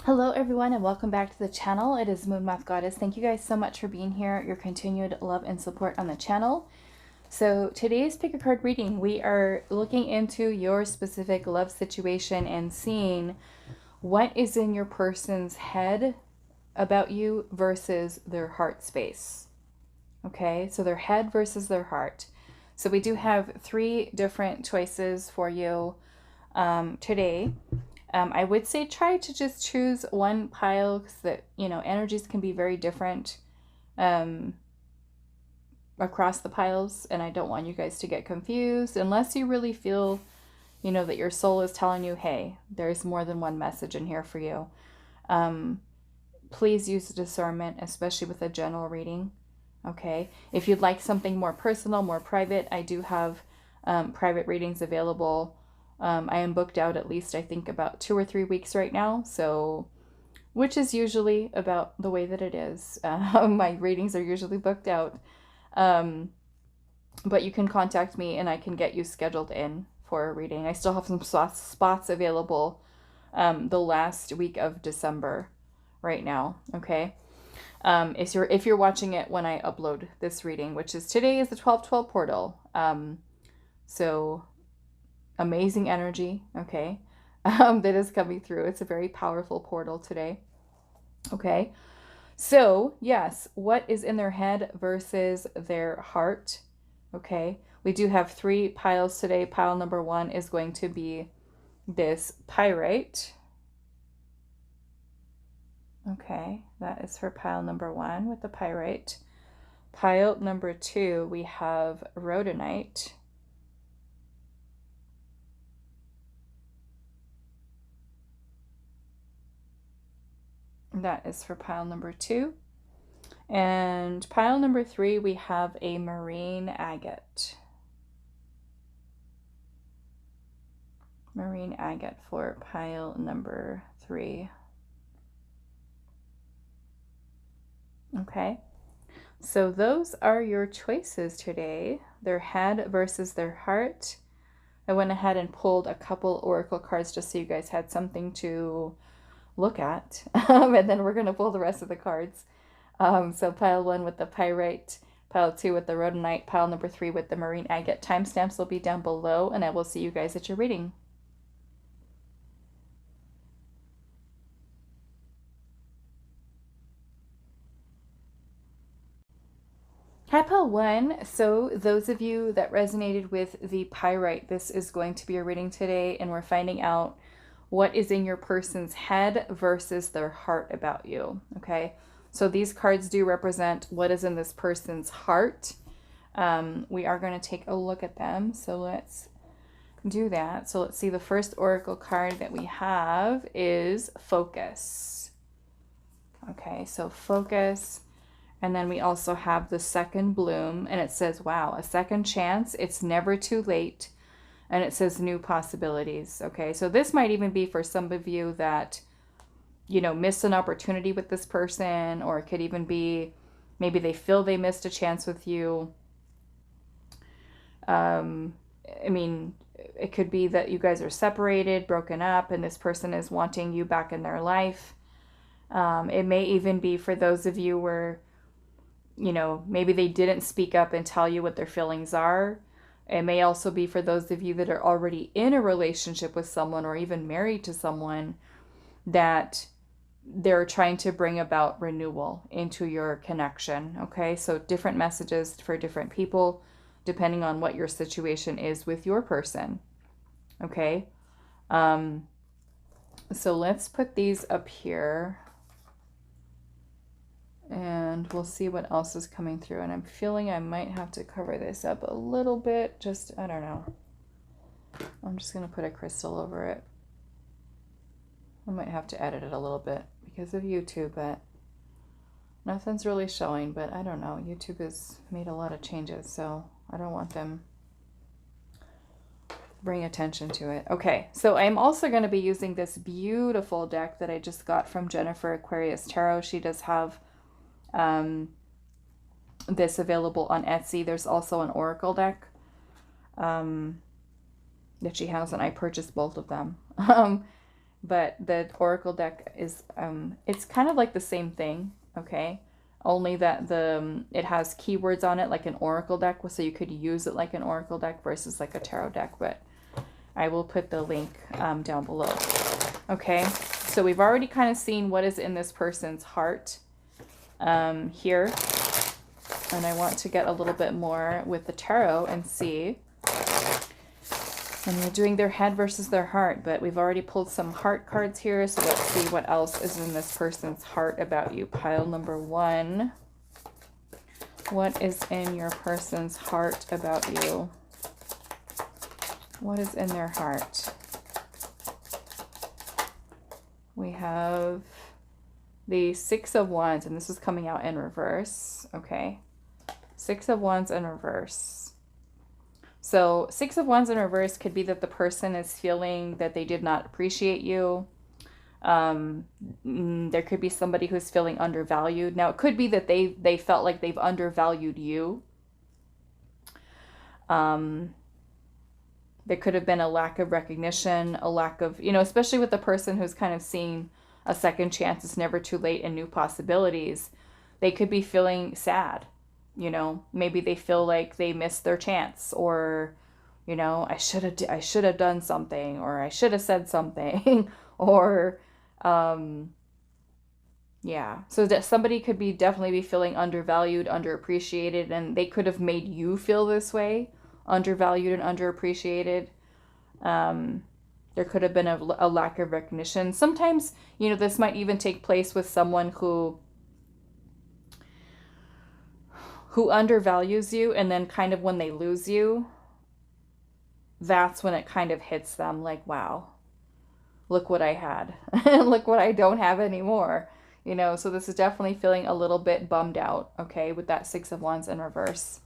Hello everyone and welcome back to the channel. It is moonmothgoddess. Thank you guys so much for being here, your continued love and support on the channel. So today's pick a card reading, we are looking into your specific love situation and seeing what is in your person's head about you versus their heart space. Okay, so their head versus their heart. So we do have three different choices for you today. I would say try to just choose one pile because that, energies can be very different across the piles, and I don't want you guys to get confused unless you really feel, that your soul is telling you, hey, there's more than one message in here for you. Please use discernment, especially with a general reading. Okay, if you'd like something more personal, more private, I do have private readings available. I am booked out at least, I think, about 2 or 3 weeks right now, so which is usually about the way that it is. My readings are usually booked out, but you can contact me and I can get you scheduled in for a reading. I still have some spots available the last week of December right now, okay? If you're watching it when I upload this reading, which is today is the 12/12 portal, so amazing energy, okay, that is coming through. It's a very powerful portal today, okay? So, yes, what is in their head versus their heart, okay? We do have three piles today. Pile number one is going to be this Pyrite. Okay, that is for pile number one with the Pyrite. Pile number two, we have Rhodonite. That is for pile number two. And pile number three, we have a marine agate. Marine agate for pile number three. Okay, so those are your choices today. Their head versus their heart. I went ahead and pulled a couple oracle cards just so you guys had something to look at, and then we're going to pull the rest of the cards. So pile one with the Pyrite, pile two with the Rhodonite, pile number three with the marine agate. Timestamps will be down below, and I will see you guys at your reading. Hi, pile one. So those of you that resonated with the Pyrite, this is going to be a reading today, and we're finding out what is in your person's head versus their heart about you, okay? So these cards do represent what is in this person's heart. We are going to take a look at them, so let's do that. So let's see, the first oracle card that we have is Focus. Okay, so Focus, and then we also have the second Bloom, and it says, wow, a second chance, it's never too late. And it says new possibilities. Okay, so this might even be for some of you that, missed an opportunity with this person, or it could even be maybe they feel they missed a chance with you. I mean, it could be that you guys are separated, broken up, and this person is wanting you back in their life. It may even be for those of you where, maybe they didn't speak up and tell you what their feelings are. It may also be for those of you that are already in a relationship with someone or even married to someone that they're trying to bring about renewal into your connection, okay? So different messages for different people depending on what your situation is with your person, okay? So let's put these up here and we'll see what else is coming through. And I'm feeling I might have to cover this up a little bit. I don't know. I'm just going to put a crystal over it. I might have to edit it a little bit because of YouTube, but nothing's really showing. But I don't know. YouTube has made a lot of changes, so I don't want them bring attention to it. Okay, so I'm also going to be using this beautiful deck that I just got from Jennifer Aquarius Tarot. She does have this available on Etsy. There's also an oracle deck that she has, and I purchased both of them. but the oracle deck is it's kind of like the same thing, okay? Only that it has keywords on it like an oracle deck, so you could use it like an oracle deck versus like a tarot deck, but I will put the link down below. Okay, so we've already kind of seen what is in this person's heart here, and I want to get a little bit more with the tarot and see. And we're doing their head versus their heart, but we've already pulled some heart cards here, so let's see what else is in this person's heart about you. Pile number 1. What is in your person's heart about you? What is in their heart? We have the 6 of Wands, and this is coming out in reverse. Okay. 6 of Wands in reverse. So 6 of Wands in reverse could be that the person is feeling that they did not appreciate you. There could be somebody who's feeling undervalued. Now, it could be that they felt like they've undervalued you. There could have been a lack of recognition, a lack of, especially with the person who's kind of seeing a second chance, it's never too late, and new possibilities. They could be feeling sad. Maybe they feel like they missed their chance, or, I should have done something, or I should have said something, or, yeah. So that somebody could definitely be feeling undervalued, underappreciated, and they could have made you feel this way, undervalued and underappreciated. There could have been a lack of recognition. Sometimes, this might even take place with someone who undervalues you, and then kind of when they lose you, that's when it kind of hits them like, wow, look what I had. Look what I don't have anymore. So this is definitely feeling a little bit bummed out, okay, with that 6 of Wands in reverse.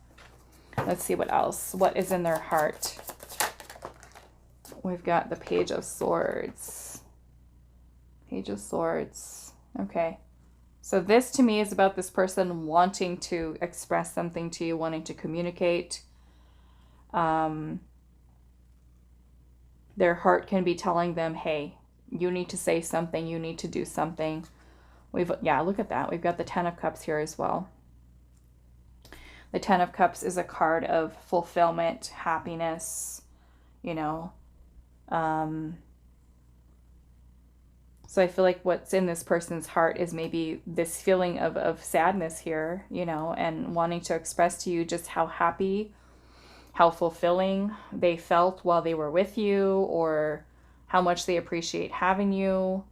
Let's see what else. What is in their heart? We've got the Page of Swords. Page of Swords. Okay. So this to me is about this person wanting to express something to you, wanting to communicate. Their heart can be telling them, hey, you need to say something, you need to do something. Yeah, look at that. We've got the 10 of Cups here as well. The 10 of Cups is a card of fulfillment, happiness, So I feel like what's in this person's heart is maybe this feeling of sadness here, and wanting to express to you just how happy, how fulfilling they felt while they were with you, or how much they appreciate having you.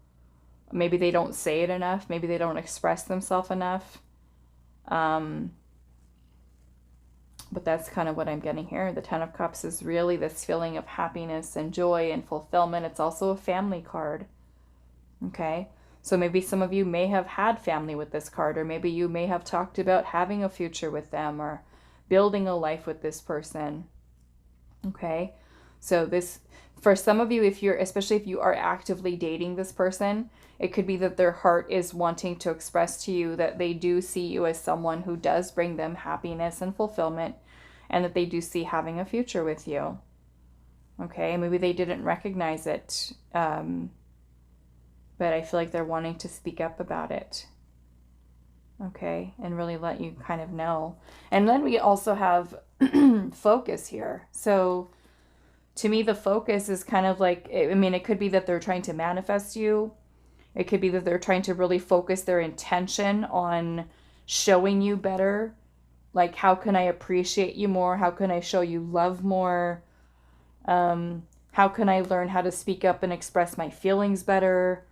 Maybe they don't say it enough. Maybe they don't express themselves enough. But that's kind of what I'm getting here. The 10 of Cups is really this feeling of happiness and joy and fulfillment. It's also a family card. Okay, so maybe some of you may have had family with this card, or maybe you may have talked about having a future with them or building a life with this person. Okay, so this, for some of you, especially if you are actively dating this person, it could be that their heart is wanting to express to you that they do see you as someone who does bring them happiness and fulfillment, and that they do see having a future with you. Okay, maybe they didn't recognize it, but I feel like they're wanting to speak up about it. Okay, and really let you kind of know. And then we also have focus here. So to me, the focus is kind of like, it could be that they're trying to manifest you. It could be that they're trying to really focus their intention on showing you better. Like, how can I appreciate you more? How can I show you love more? How can I learn how to speak up and express my feelings better?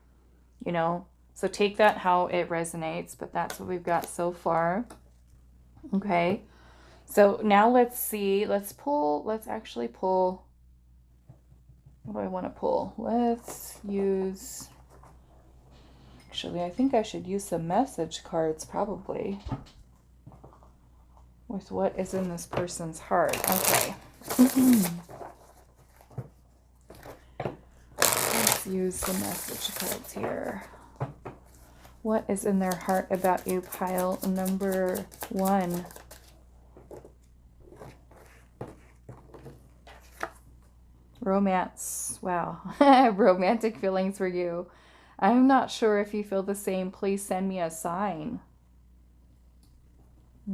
So take that how it resonates, but that's what we've got so far. Okay, so now let's see, let's actually pull, what do I want to pull? Let's use, actually, I think I should use some message cards probably with what is in this person's heart. Okay. Use the message cards here. What is in their heart about you, pile number 1? Romance. Wow. Romantic feelings for you. I'm not sure if you feel the same. Please send me a sign.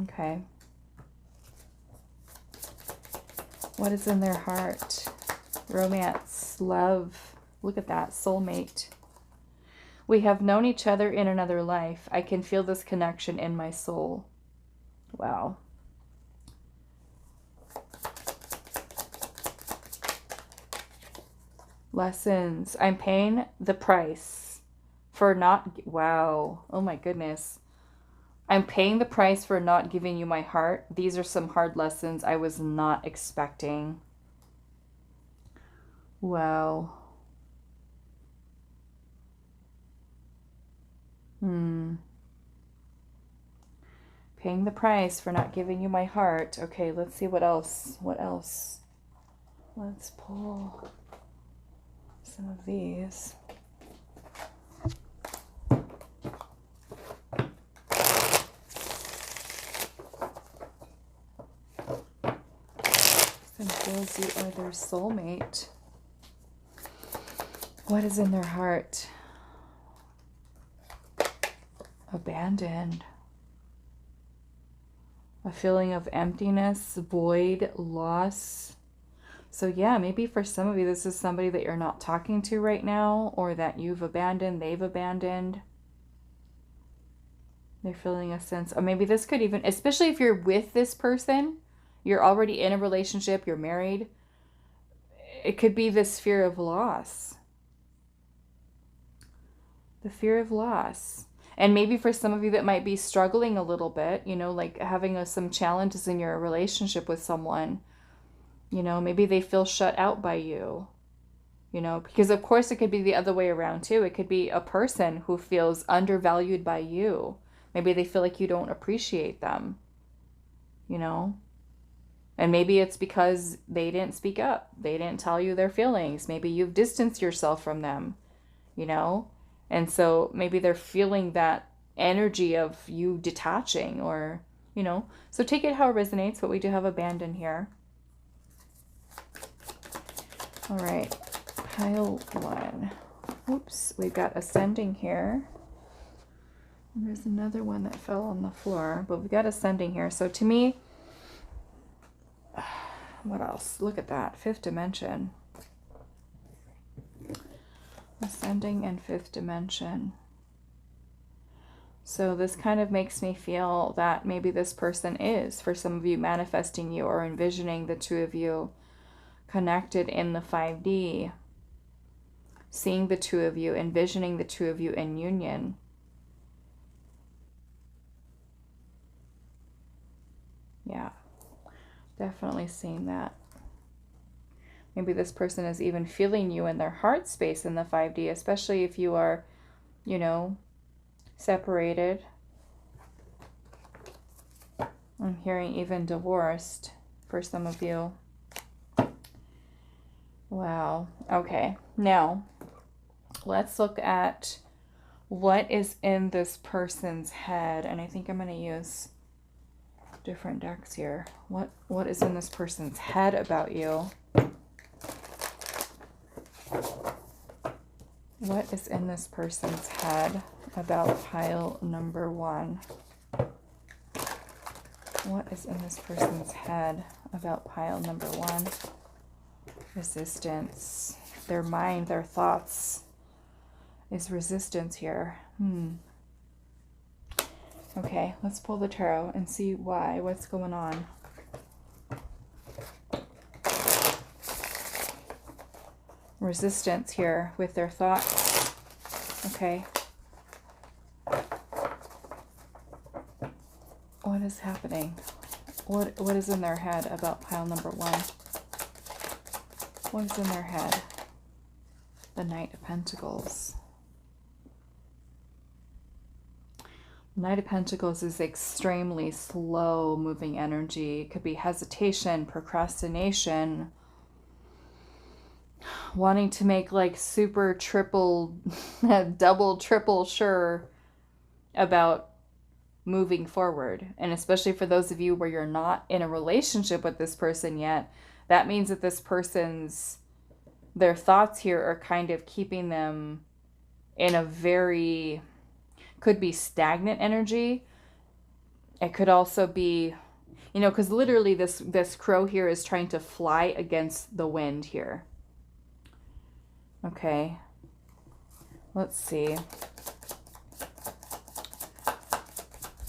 Okay. What is in their heart? Romance, love. Look at that. Soulmate. We have known each other in another life. I can feel this connection in my soul. Wow. Lessons. I'm paying the price for not... Wow. Oh my goodness. I'm paying the price for not giving you my heart. These are some hard lessons I was not expecting. Wow. Paying the price for not giving you my heart. Okay, let's see what else. What else? Let's pull some of these. And feels you are their soulmate. What is in their heart? Abandoned. A feeling of emptiness, void, loss. So yeah, maybe for some of you, this is somebody that you're not talking to right now, or that you've abandoned, they've abandoned. They're feeling a sense, or maybe this could even, especially if you're with this person, you're already in a relationship, you're married, it could be this fear of loss. The fear of loss. And maybe for some of you that might be struggling a little bit, you know, like having some challenges in your relationship with someone, you know, maybe they feel shut out by you, you know, because of course it could be the other way around too. It could be a person who feels undervalued by you. Maybe they feel like you don't appreciate them, you know, and maybe it's because they didn't speak up. They didn't tell you their feelings. Maybe you've distanced yourself from them, you know. And so maybe they're feeling that energy of you detaching, or, you know, so take it how it resonates, but we do have abandon here. All right, pile one. Oops, we've got ascending here. And there's another one that fell on the floor, but we got ascending here. So to me, what else? Look at that, fifth dimension. Ascending and fifth dimension. So this kind of makes me feel that maybe this person is, for some of you, manifesting you or envisioning the two of you connected in the 5D. Seeing the two of you, envisioning the two of you in union. Yeah, definitely seeing that. Maybe this person is even feeling you in their heart space in the 5D, especially if you are, you know, separated. I'm hearing even divorced for some of you. Wow. Okay. Now, let's look at what is in this person's head. And I think I'm going to use different decks here. What is in this person's head about you? What is in this person's head about pile number one? What is in this person's head about pile number one? Resistance. Their mind, their thoughts is resistance here. Okay, let's pull the tarot and see why. What's going on? Resistance here with their thoughts. Okay. What is happening? What is in their head about pile number one? What is in their head? The Knight of Pentacles. Knight of Pentacles is extremely slow moving energy. It could be hesitation, procrastination, wanting to make like super triple, double, triple sure about moving forward. And especially for those of you where you're not in a relationship with this person yet, that means that this person's their thoughts here are kind of keeping them in a very, could be stagnant energy. It could also be, you know, because literally this crow here is trying to fly against the wind here. Okay. Let's see.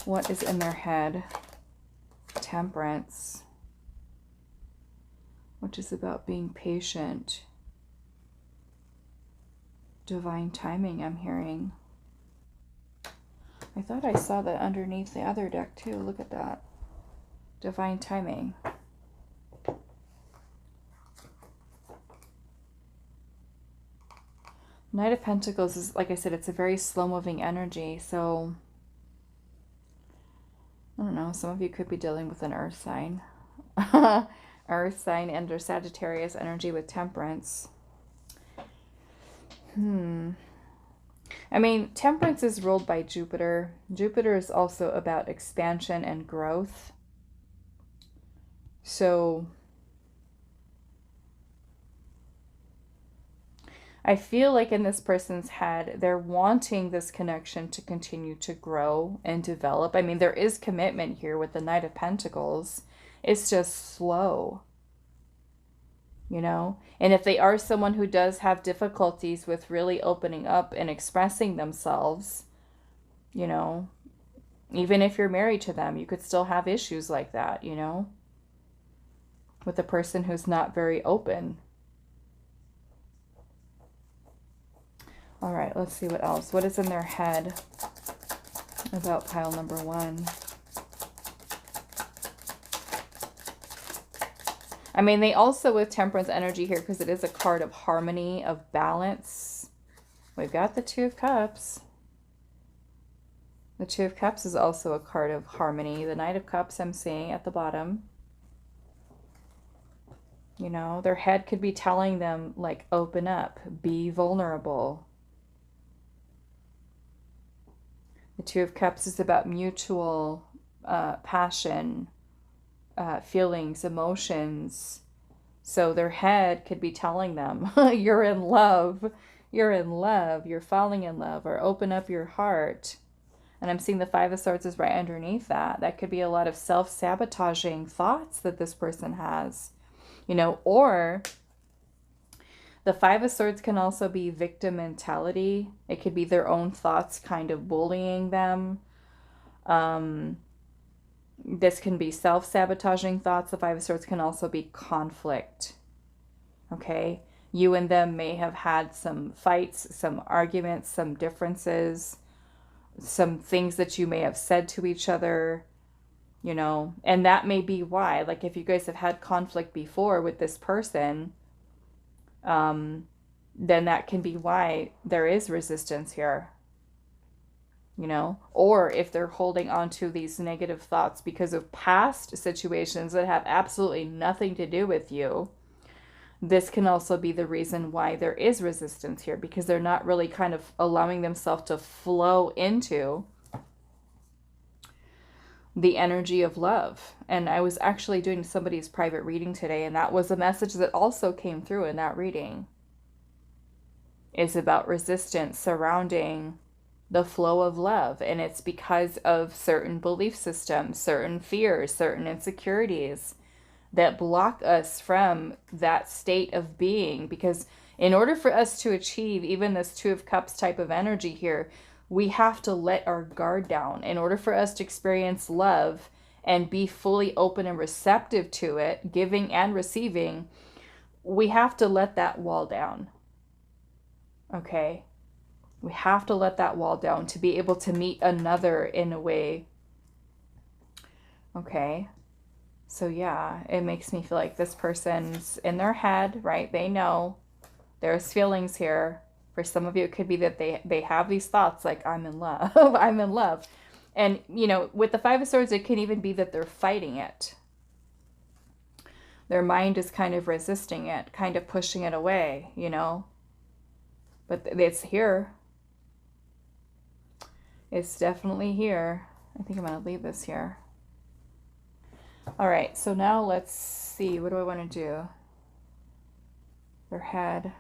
What is in their head? Temperance, which is about being patient. Divine timing, I'm hearing. I thought I saw that underneath the other deck too. Look at that. Divine timing. Knight of Pentacles is, like I said, it's a very slow-moving energy. So, I don't know. Some of you could be dealing with an earth sign. Earth sign under Sagittarius energy with Temperance. I mean, Temperance is ruled by Jupiter. Jupiter is also about expansion and growth. So I feel like in this person's head, they're wanting this connection to continue to grow and develop. I mean, there is commitment here with the Knight of Pentacles. It's just slow, you know? And if they are someone who does have difficulties with really opening up and expressing themselves, you know, even if you're married to them, you could still have issues like that, you know, with a person who's not very open. All right, let's see what else. What is in their head about pile number 1? I mean, they also, with Temperance energy here, because it is a card of harmony, of balance. We've got the Two of Cups. The Two of Cups is also a card of harmony. The Knight of Cups I'm seeing at the bottom. You know, their head could be telling them, like, open up, be vulnerable. The Two of Cups is about mutual passion, feelings, emotions. So their head could be telling them, you're in love, you're falling in love, or open up your heart. And I'm seeing the Five of Swords is right underneath that. That could be a lot of self-sabotaging thoughts that this person has, you know, or the Five of Swords can also be victim mentality. It could be their own thoughts kind of bullying them. This can be self-sabotaging thoughts. The Five of Swords can also be conflict. Okay? You and them may have had some fights, some arguments, some differences, some things that you may have said to each other, you know, and that may be why. Like, if you guys have had conflict before with this person, then that can be why there is resistance here. You know, or if they're holding on to these negative thoughts because of past situations that have absolutely nothing to do with you, this can also be the reason why there is resistance here, because they're not really kind of allowing themselves to flow into the energy of love. And I was actually doing somebody's private reading today, and that was a message that also came through in that reading, is about resistance surrounding the flow of love. And it's because of certain belief systems, certain fears, certain insecurities that block us from that state of being. Because in order for us to achieve even this Two of Cups type of energy here, we have to let our guard down. In order for us to experience love and be fully open and receptive to it, giving and receiving, we have to let that wall down. Okay? We have to let that wall down to be able to meet another in a way. Okay. So yeah, it makes me feel like this person's in their head, right? They know there's feelings here. For some of you, it could be that they have these thoughts like, I'm in love, I'm in love. And, you know, with the Five of Swords, it can even be that they're fighting it. Their mind is kind of resisting it, kind of pushing it away, you know. But it's here. It's definitely here. I think I'm going to leave this here. All right, so now let's see. What do I want to do? their head.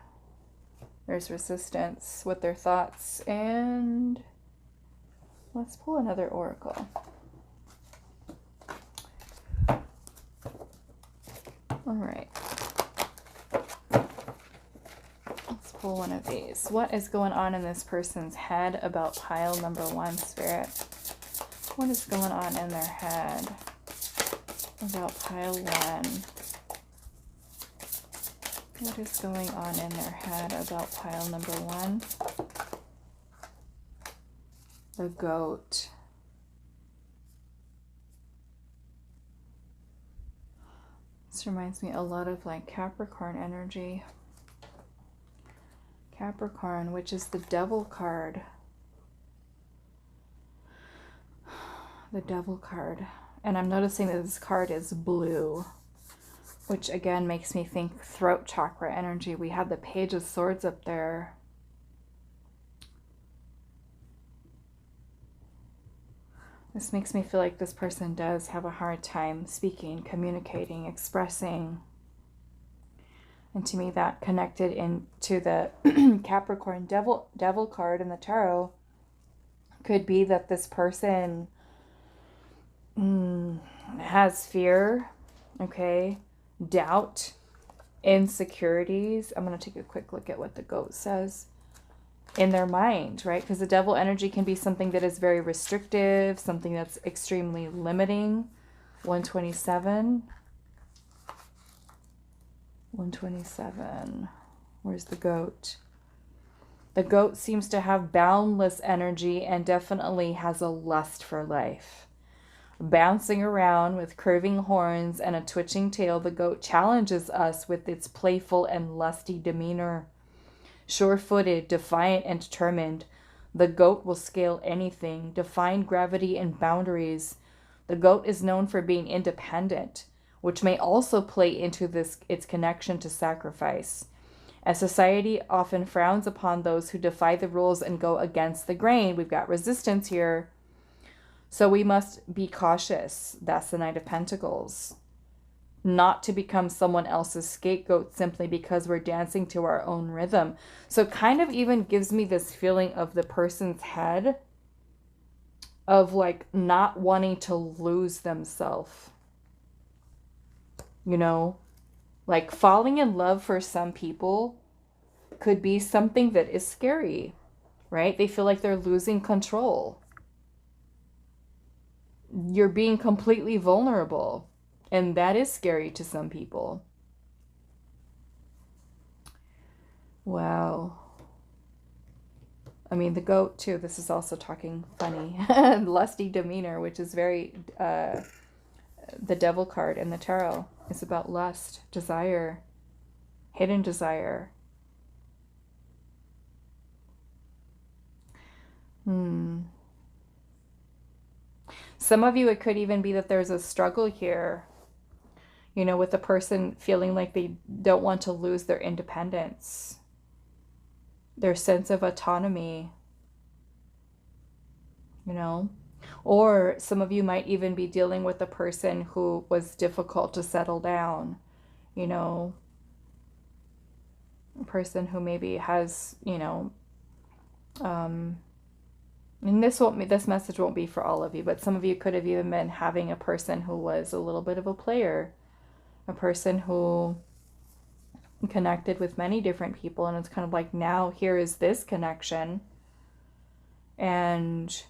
There's resistance with their thoughts. And let's pull another oracle. All right. Let's pull one of these. What is going on in this person's head about pile number 1, Spirit? What is going on in their head about pile 1? What is going on in their head about pile number 1? The goat. This reminds me a lot of like Capricorn energy. Capricorn, which is the Devil card. The Devil card. And I'm noticing that this card is blue, which again makes me think throat chakra energy. We had the Page of Swords up there. This makes me feel like this person does have a hard time speaking, communicating, expressing. And to me, that connected into the Capricorn devil card in the tarot could be that this person has fear, okay, doubt, insecurities. I'm going to take a quick look at what the goat says. In their mind, right? Because the devil energy can be something that is very restrictive, something that's extremely limiting. 127. 127. Where's the goat? The goat seems to have boundless energy and definitely has a lust for life. Bouncing around with curving horns and a twitching tail, the goat challenges us with its playful and lusty demeanor. Sure-footed, defiant, and determined, the goat will scale anything, defying gravity and boundaries. The goat is known for being independent, which may also play into its connection to sacrifice. As society often frowns upon those who defy the rules and go against the grain, we've got resistance here. So we must be cautious. That's the Knight of Pentacles. Not to become someone else's scapegoat simply because we're dancing to our own rhythm. So it kind of even gives me this feeling of the person's head of like not wanting to lose themselves. You know, like falling in love for some people could be something that is scary, right? They feel like they're losing control. You're being completely vulnerable. And that is scary to some people. Wow. I mean, the goat too. This is also talking funny. Lusty demeanor, which is very the devil card in the tarot. It's about lust, desire, hidden desire. Some of you, it could even be that there's a struggle here, you know, with the person feeling like they don't want to lose their independence, their sense of autonomy, you know. Or some of you might even be dealing with a person who was difficult to settle down, you know, a person who maybe has, you know, and this message won't be for all of you, but some of you could have even been having a person who was a little bit of a player, a person who connected with many different people, and it's kind of like, now here is this connection, and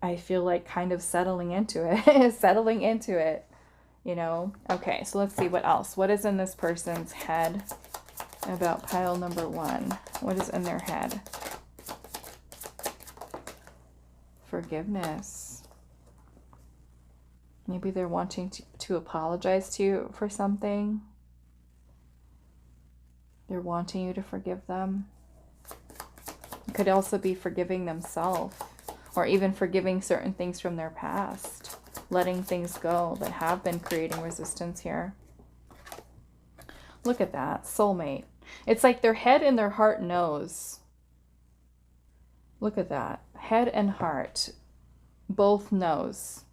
I feel like kind of settling into it, you know. Okay, so let's see what else. What is in this person's head about pile number 1? What is in their head? Forgiveness. Maybe they're wanting to apologize to you for something. They're wanting you to forgive them. It could also be forgiving themselves, or even forgiving certain things from their past, letting things go that have been creating resistance here. Look at that, soulmate. It's like their head and their heart knows. Look at that. Head and heart both knows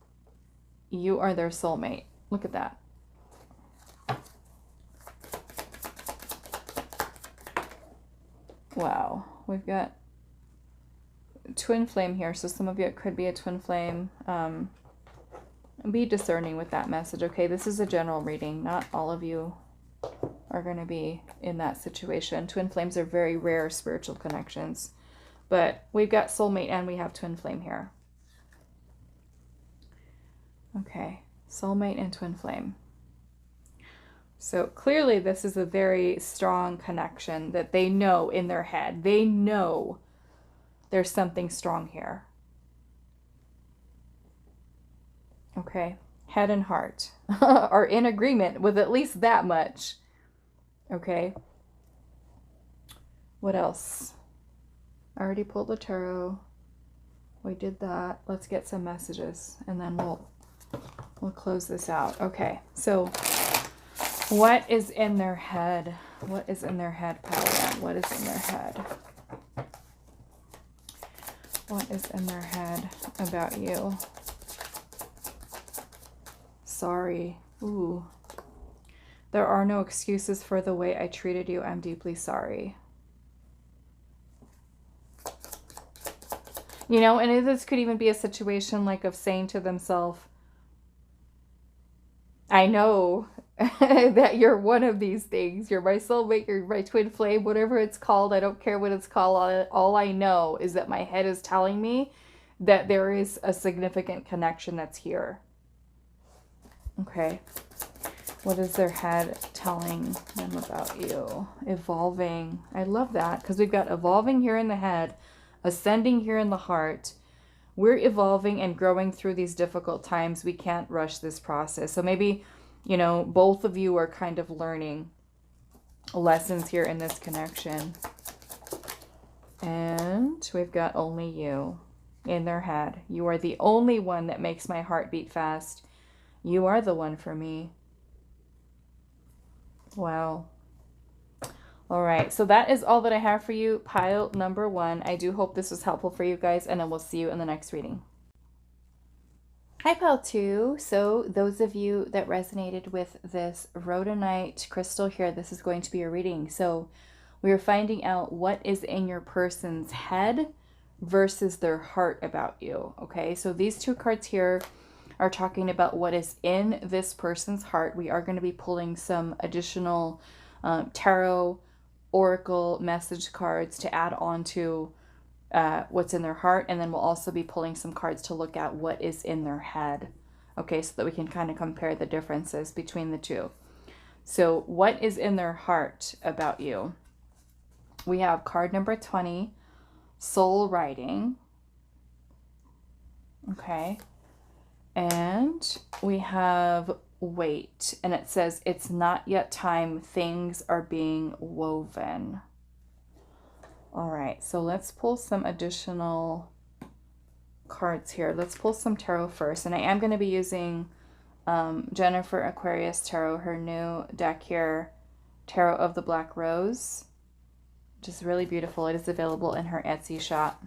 you are their soulmate. Look at that. Wow. We've got twin flame here. So some of you, it could be a twin flame. Be discerning with that message. Okay, this is a general reading. Not all of you are going to be in that situation. Twin flames are very rare spiritual connections. But we've got soulmate and we have twin flame here. Okay, soulmate and twin flame. So clearly this is a very strong connection that they know in their head. They know there's something strong here. Okay, head and heart are in agreement with at least that much. Okay. What else? I already pulled the tarot. We did that. Let's get some messages and then we'll close this out. Okay, so what is in their head? What is in their head, Paladin? What is in their head? What is in their head about you? Sorry. Ooh. There are no excuses for the way I treated you. I'm deeply sorry. You know, and this could even be a situation like of saying to themselves, I know that you're one of these things. You're my soulmate, you're my twin flame, whatever it's called. I don't care what it's called. All I know is that my head is telling me that there is a significant connection that's here. Okay. What is their head telling them about you? Evolving. I love that because we've got evolving here in the head, ascending here in the heart. We're evolving and growing through these difficult times. We can't rush this process. So maybe, you know, both of you are kind of learning lessons here in this connection. And we've got only you in their head. You are the only one that makes my heart beat fast. You are the one for me. Wow. All right. So that is all that I have for you, pile number 1. I do hope this was helpful for you guys, and I will see you in the next reading. Hi, pile 2. So those of you that resonated with this Rhodonite crystal here, this is going to be a reading. So we are finding out what is in your person's head versus their heart about you. Okay. So these 2 cards here are talking about what is in this person's heart. We are going to be pulling some additional tarot oracle message cards to add on to what's in their heart, and then we'll also be pulling some cards to look at what is in their head. Okay, so that we can kind of compare the differences between the 2. So what is in their heart about you? We have card number 20, soul writing. Okay. And we have wait, and it says it's not yet time, things are being woven. All right, so let's pull some additional cards here. Let's pull some tarot first, and I am going to be using Jennifer Aquarius Tarot, her new deck here, Tarot of the Black Rose, which is really beautiful. It is available in her Etsy shop.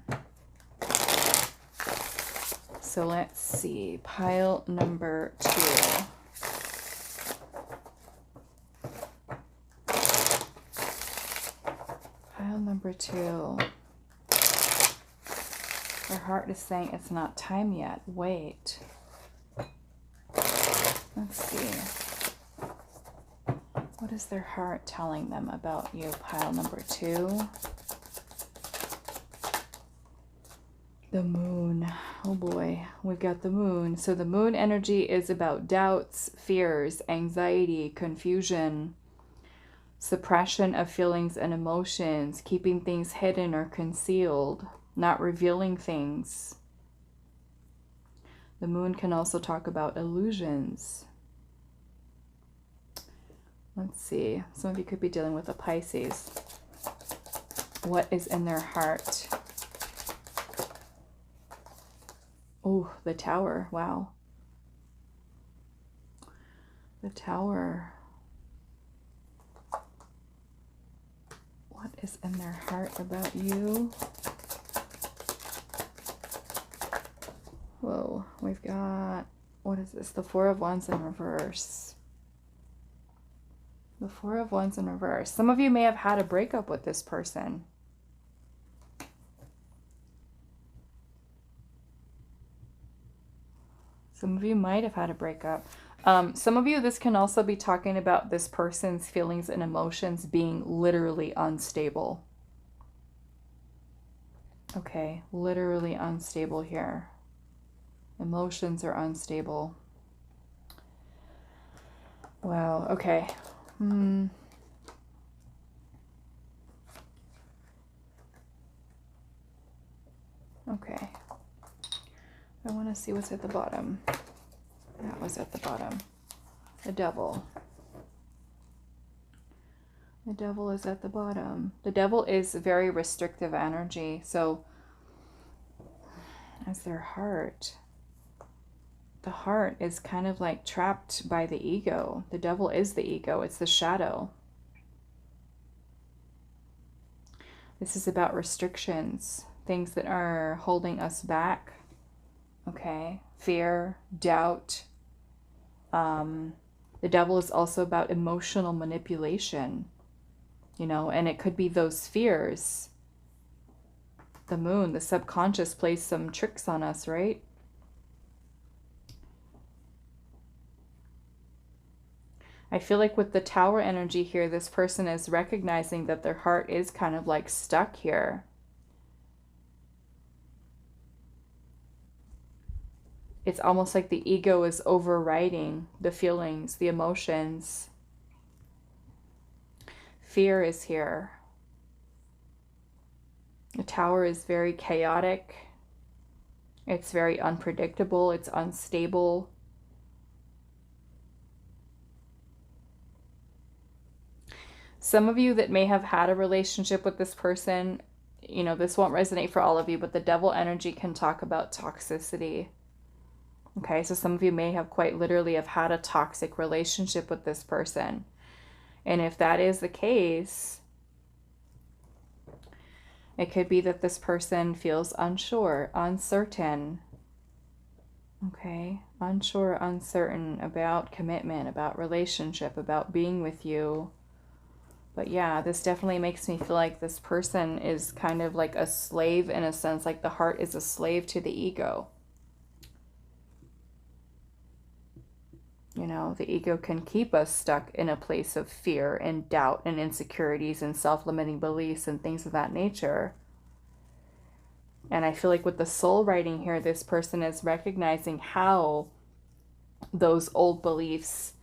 So let's see, pile number 2. Pile number 2. Her heart is saying it's not time yet. Wait. Let's see. What is their heart telling them about you, pile number 2? The moon. Oh boy, we've got the moon. So the moon energy is about doubts, fears, anxiety, confusion, suppression of feelings and emotions, keeping things hidden or concealed, not revealing things. The moon can also talk about illusions. Let's see. Some of you could be dealing with a Pisces. What is in their heart? Oh, the Tower. Wow. The Tower. What is in their heart about you? Whoa, we've got What is this? The Four of Wands in reverse. The Four of Wands in reverse. Some of you may have had a breakup with this person. Some of you might have had a breakup. Some of you, this can also be talking about this person's feelings and emotions being literally unstable. Okay, literally unstable here. Emotions are unstable. Wow, okay. Okay. I want to see what's at the bottom. That was at the bottom. The Devil. The Devil is at the bottom. The Devil is very restrictive energy. So, as their heart, the heart is kind of like trapped by the ego. The Devil is the ego. It's the shadow. This is about restrictions, things that are holding us back. Okay, fear, doubt. The Devil is also about emotional manipulation, you know, and it could be those fears. The Moon, the subconscious plays some tricks on us, right? I feel like with the Tower energy here, this person is recognizing that their heart is kind of like stuck here. It's almost like the ego is overriding the feelings, the emotions. Fear is here. The Tower is very chaotic. It's very unpredictable. It's unstable. Some of you that may have had a relationship with this person, you know, this won't resonate for all of you, but the Devil energy can talk about toxicity. Okay, so some of you may have quite literally have had a toxic relationship with this person. And if that is the case, it could be that this person feels unsure, uncertain. Okay, unsure, uncertain about commitment, about relationship, about being with you. But yeah, this definitely makes me feel like this person is kind of like a slave in a sense, like the heart is a slave to the ego. You know, the ego can keep us stuck in a place of fear and doubt and insecurities and self-limiting beliefs and things of that nature. And I feel like with the soul writing here, this person is recognizing how those old beliefs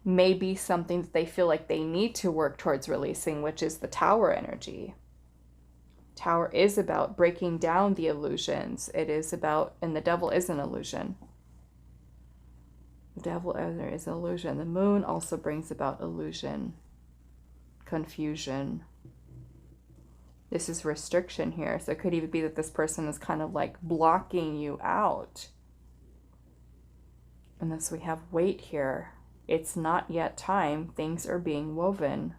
may be something that they feel like they need to work towards releasing, which is the Tower energy. Tower is about breaking down the illusions. It is about, and the Devil is an illusion. The Devil is an illusion. The Moon also brings about illusion, confusion. This is restriction here. So it could even be that this person is kind of like blocking you out. And thus we have weight here. It's not yet time. Things are being woven.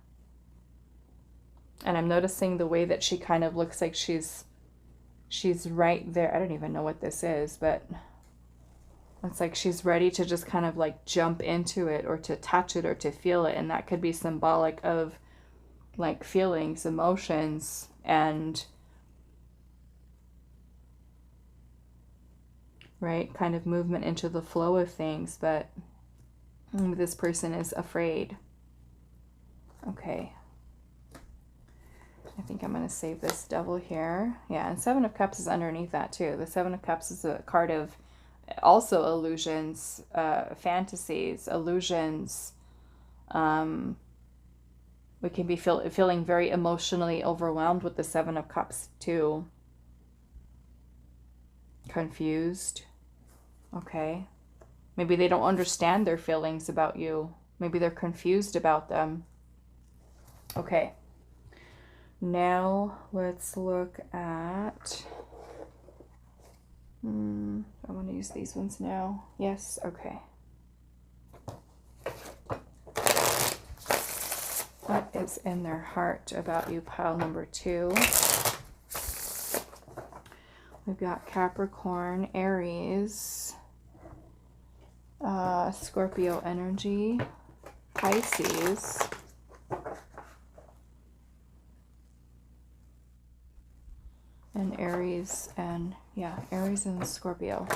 And I'm noticing the way that she kind of looks like she's right there. I don't even know what this is, but it's like she's ready to just kind of like jump into it or to touch it or to feel it. And that could be symbolic of like feelings, emotions, and right, kind of movement into the flow of things. But this person is afraid. Okay. I think I'm going to save this Devil here. Yeah, and Seven of Cups is underneath that too. The Seven of Cups is a card of also illusions, fantasies, illusions. We can be feeling very emotionally overwhelmed with the Seven of Cups too. Confused. Okay. Maybe they don't understand their feelings about you. Maybe they're confused about them. Okay. Now let's look at, I want to use these ones now. Yes, okay. What is in their heart about you, pile number 2? We've got Capricorn, Aries, Scorpio energy, Pisces, and Aries and, Aries and Scorpio.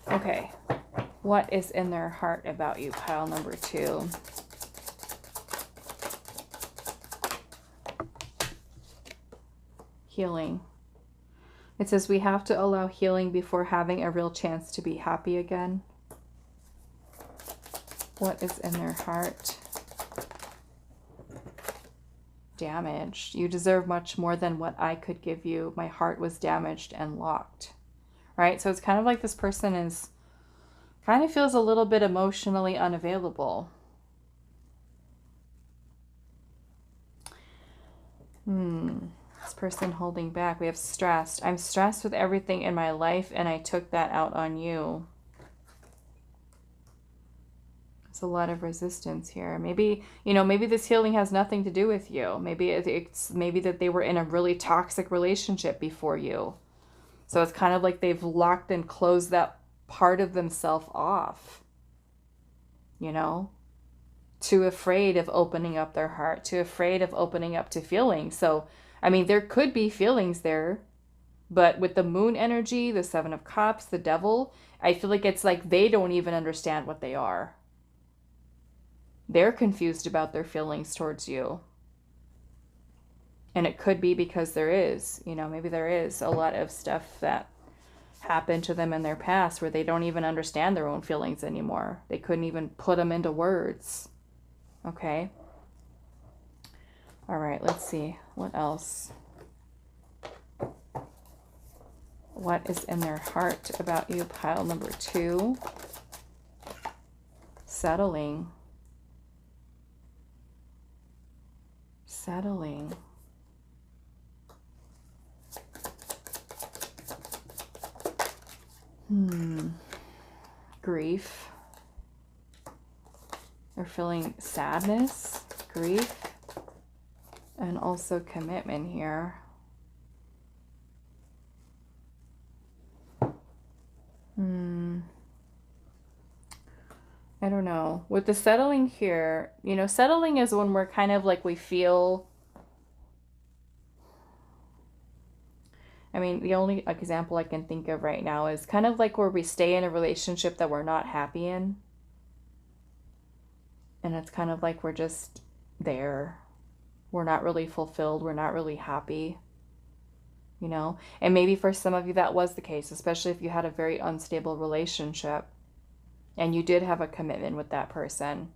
Okay, what is in their heart about you, pile number 2? Healing. It says we have to allow healing before having a real chance to be happy again. What is in their heart? Damaged. You deserve much more than what I could give you. My heart was damaged and locked. Right? So it's kind of like this person kind of feels a little bit emotionally unavailable. This person holding back. We have stressed. I'm stressed with everything in my life and I took that out on you. There's a lot of resistance here. Maybe, maybe this healing has nothing to do with you. Maybe it's that they were in a really toxic relationship before you. So it's kind of like they've locked and closed that part of themselves off. Too afraid of opening up their heart, too afraid of opening up to feelings. So, there could be feelings there, but with the moon energy, the 7 of Cups, the devil, I feel like it's like they don't even understand what they are. They're confused about their feelings towards you. And it could be because there is, maybe there is a lot of stuff that happened to them in their past where they don't even understand their own feelings anymore. They couldn't even put them into words. Okay. All right, let's see. What else? What is in their heart about you, pile number 2? Settling. Settling. Grief. They're feeling sadness, grief, and also commitment here. I don't know. With the settling here, settling is when we're kind of like we feel... the only example I can think of right now is kind of like where we stay in a relationship that we're not happy in. And it's kind of like we're just there. We're not really fulfilled. We're not really happy. And maybe for some of you that was the case, especially if you had a very unstable relationship and you did have a commitment with that person.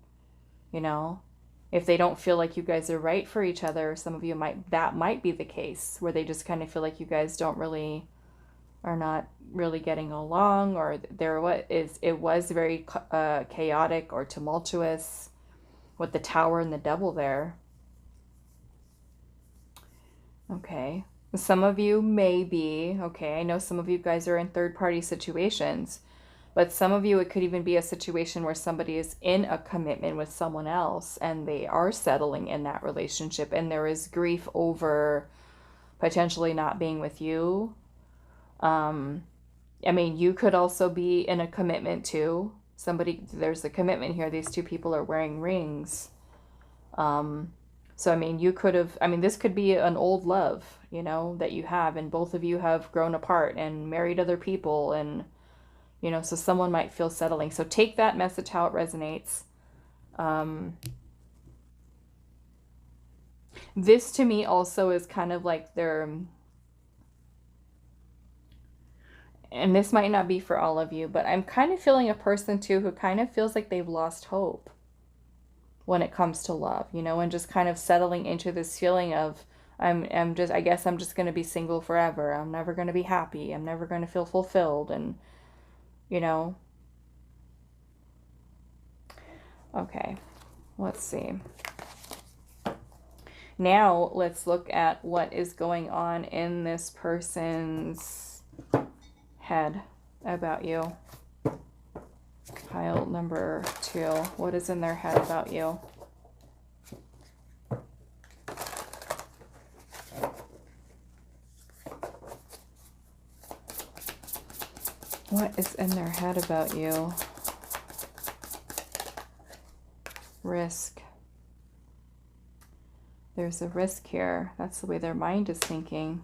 If they don't feel like you guys are right for each other, some of you that might be the case where they just kind of feel like you guys are not really getting along, or it was very chaotic or tumultuous with the Tower and the Devil there. Okay. Some of you may be, I know some of you guys are in third-party situations, but some of you, it could even be a situation where somebody is in a commitment with someone else and they are settling in that relationship and there is grief over potentially not being with you. You could also be in a commitment too. There's a commitment here. These 2 people are wearing rings. So, you could have, this could be an old love, that you have, and both of you have grown apart and married other people, and, so someone might feel settling. So take that message how it resonates. This to me also is kind of like and this might not be for all of you, but I'm kind of feeling a person too who kind of feels like they've lost hope when it comes to love, and just kind of settling into this feeling of I guess I'm just going to be single forever. I'm never going to be happy. I'm never going to feel fulfilled. And, okay, let's see. Now let's look at what is going on in this person's head about you. Pile number 2. What is in their head about you? What is in their head about you? Risk. There's a risk here. That's the way their mind is thinking.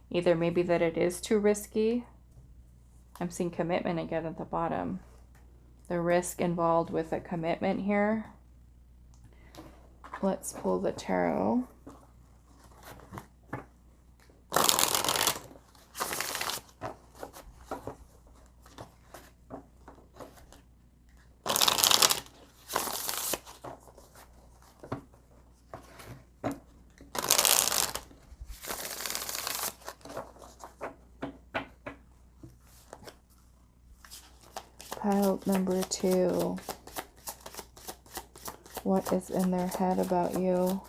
Either maybe that it is too risky. I'm seeing commitment again at the bottom. The risk involved with a commitment here. Let's pull the tarot. Pile number 2. What is in their head about you? All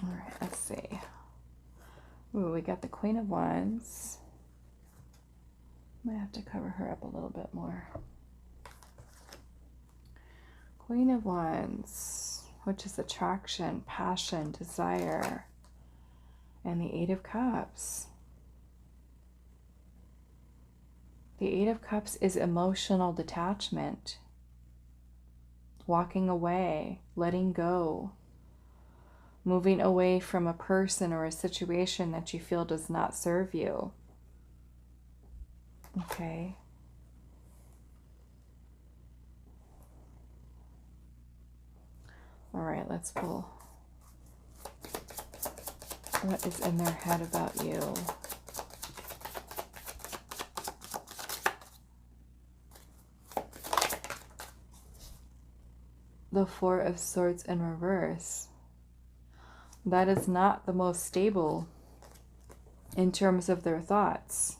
right, let's see. Ooh, we got the Queen of Wands. Might have to cover her up a little bit more. Queen of Wands, which is attraction, passion, desire, and the Eight of Cups. The Eight of Cups is emotional detachment, walking away, letting go, moving away from a person or a situation that you feel does not serve you. Okay. All right, let's pull. What is in their head about you? The Four of Swords in reverse. That is not the most stable in terms of their thoughts.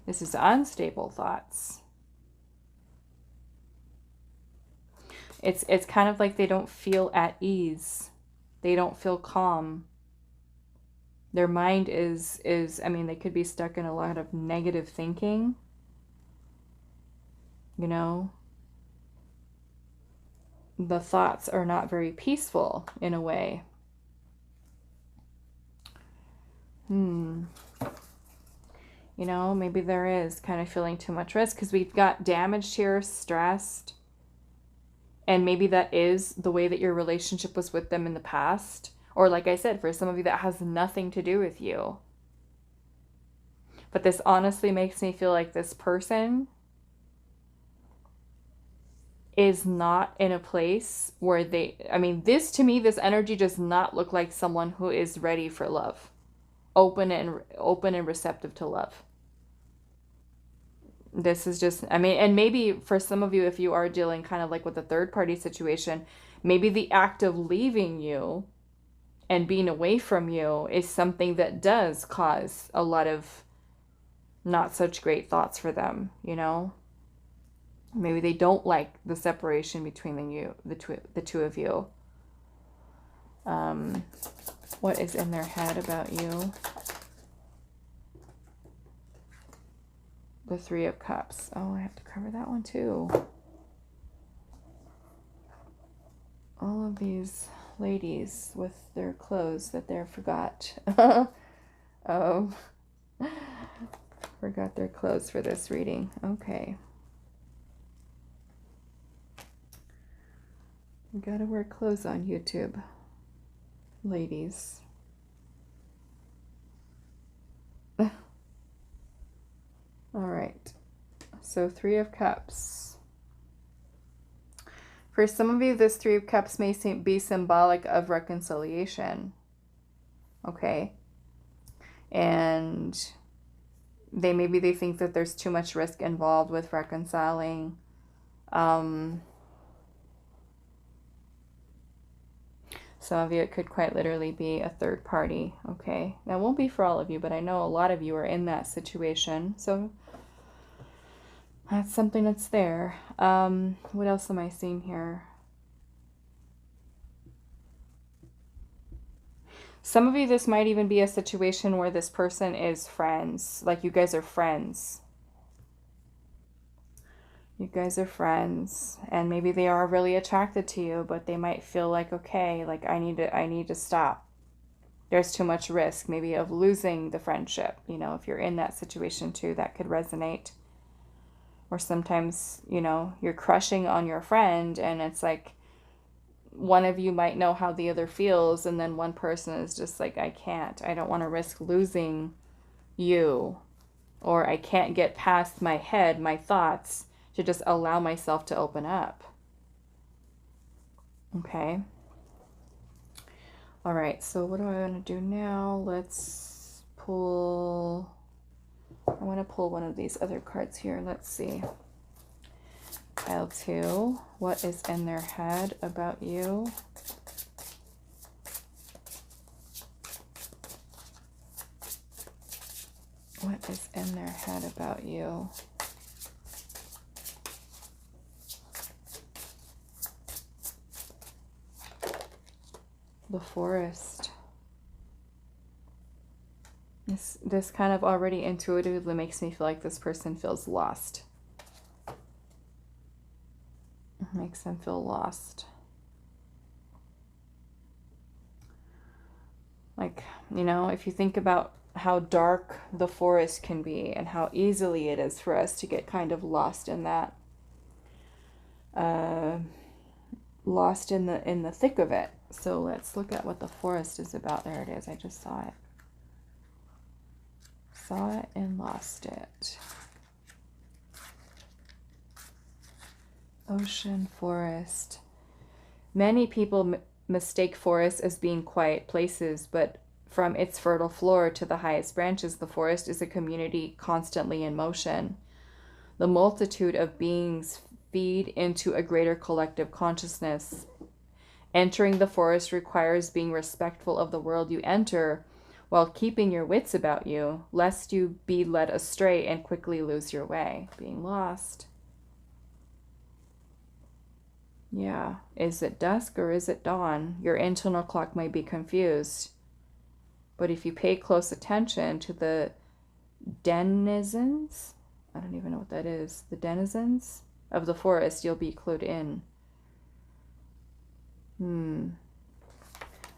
This is unstable thoughts. It's kind of like they don't feel at ease. They don't feel calm. Their mind is I mean, they could be stuck in a lot of negative thinking. You know? The thoughts are not very peaceful in a way. You know, maybe there is kind of feeling too much risk because we've got damaged here, stressed. And maybe that is the way that your relationship was with them in the past. Or like I said, for some of you, that has nothing to do with you. But this honestly makes me feel like this person is not in a place where they, I mean, this to me, this energy does not look like someone who is ready for love. Open and receptive to love. This is just, I mean, and maybe for some of you, if you are dealing kind of like with a third party situation, maybe the act of leaving you and being away from you is something that does cause a lot of not such great thoughts for them, you know? Maybe they don't like the separation between the two of you. What is in their head about you? The Three of Cups. Oh, I have to cover that one too. All of these ladies with their clothes that they forgot. Forgot their clothes for this reading. Okay. You gotta wear clothes on YouTube, ladies. All right, so Three of Cups. For some of you, this Three of Cups may be symbolic of reconciliation. Okay. And maybe they think that there's too much risk involved with reconciling. Some of you, it could quite literally be a third party. Okay. That won't be for all of you, but I know a lot of you are in that situation. So that's something that's there. What else am I seeing here? Some of you, this might even be a situation where this person is friends. Like you guys are friends. You guys are friends, and maybe they are really attracted to you, but they might feel like, okay, like I need to stop. There's too much risk maybe of losing the friendship. You know, if you're in that situation too, that could resonate. Or sometimes, you know, you're crushing on your friend and it's like one of you might know how the other feels, and then one person is just like, I can't. I don't want to risk losing you, or I can't get past my head, my thoughts, to just allow myself to open up. Okay. All right, so what do I want to do now? Let's pull, I want to pull one of these other cards here. Let's see. Pile 2, what is in their head about you? What is in their head about you? The Forest. This kind of already intuitively makes me feel like this person feels lost. It makes them feel lost. Like, you know, if you think about how dark the forest can be and how easily it is for us to get kind of lost in that. Lost in the thick of it. So let's look at what the forest is about. There it is. I just saw it. Saw it and lost it. Ocean, forest. Many people mistake forests as being quiet places, but from its fertile floor to the highest branches, the forest is a community constantly in motion. The multitude of beings feed into a greater collective consciousness. Entering the forest requires being respectful of the world you enter while keeping your wits about you, lest you be led astray and quickly lose your way. Being lost. Yeah. Is it dusk or is it dawn? Your internal clock might be confused. But if you pay close attention to the denizens, I don't even know what that is, the denizens of the forest, you'll be clued in.